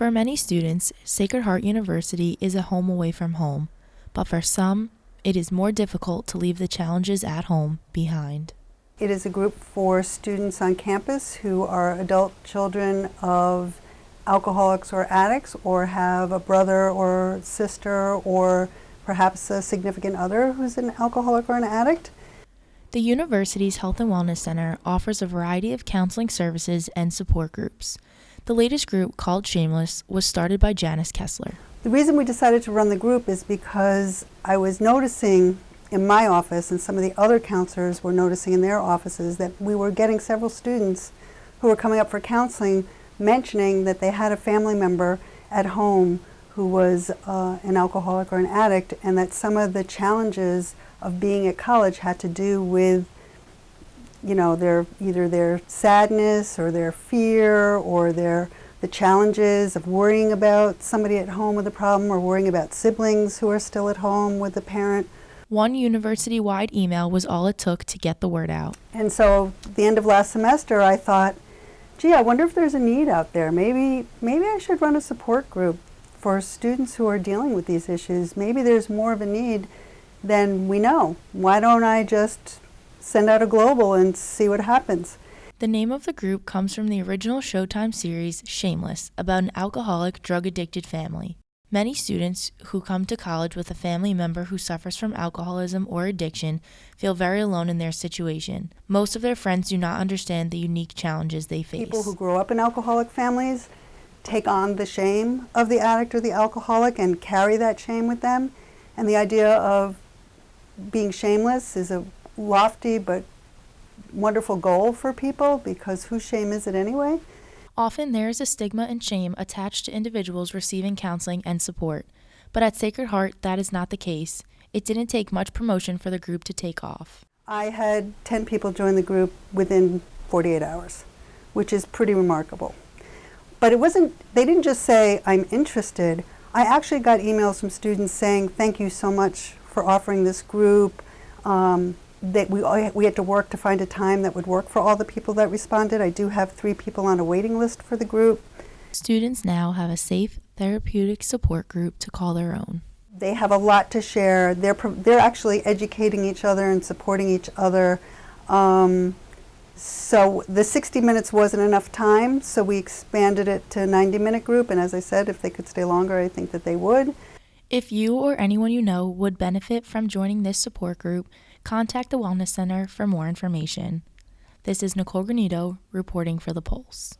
For many students, Sacred Heart University is a home away from home, but for some, it is more difficult to leave the challenges at home behind. It is a group for students on campus who are adult children of alcoholics or addicts, or have a brother or sister or perhaps a significant other who's an alcoholic or an addict. The university's Health and Wellness Center offers a variety of counseling services and support groups. The latest group, called Shameless, was started by Janice Kessler. The reason we decided to run the group is because I was noticing in my office, and some of the other counselors were noticing in their offices, that we were getting several students who were coming up for counseling mentioning that they had a family member at home who was an alcoholic or an addict, and that some of the challenges of being at college had to do with, you know, either their sadness or their fear or the challenges of worrying about somebody at home with a problem, or worrying about siblings who are still at home with a parent. One university-wide email was all it took to get the word out. And so at the end of last semester, I thought, gee, I wonder if there's a need out there. Maybe I should run a support group for students who are dealing with these issues. Maybe there's more of a need than we know. Why don't I just send out a global and see what happens? The name of the group comes from the original Showtime series Shameless, about an alcoholic, drug-addicted family. Many students who come to college with a family member who suffers from alcoholism or addiction feel very alone in their situation. Most of their friends do not understand the unique challenges they face. People who grow up in alcoholic families take on the shame of the addict or the alcoholic and carry that shame with them. And the idea of being shameless is a lofty but wonderful goal for people, because whose shame is it anyway? Often there is a stigma and shame attached to individuals receiving counseling and support. But at Sacred Heart, that is not the case. It didn't take much promotion for the group to take off. I had 10 people join the group within 48 hours, which is pretty remarkable. But they didn't just say, I'm interested. I actually got emails from students saying, thank you so much for offering this group. That we had to work to find a time that would work for all the people that responded. I do have 3 people on a waiting list for the group. Students now have a safe, therapeutic support group to call their own. They have a lot to share. They're actually educating each other and supporting each other. So the 60 minutes wasn't enough time, so we expanded it to a 90-minute group. And as I said, if they could stay longer, I think that they would. If you or anyone you know would benefit from joining this support group, contact the Wellness Center for more information. This is Nicole Granito reporting for The Pulse.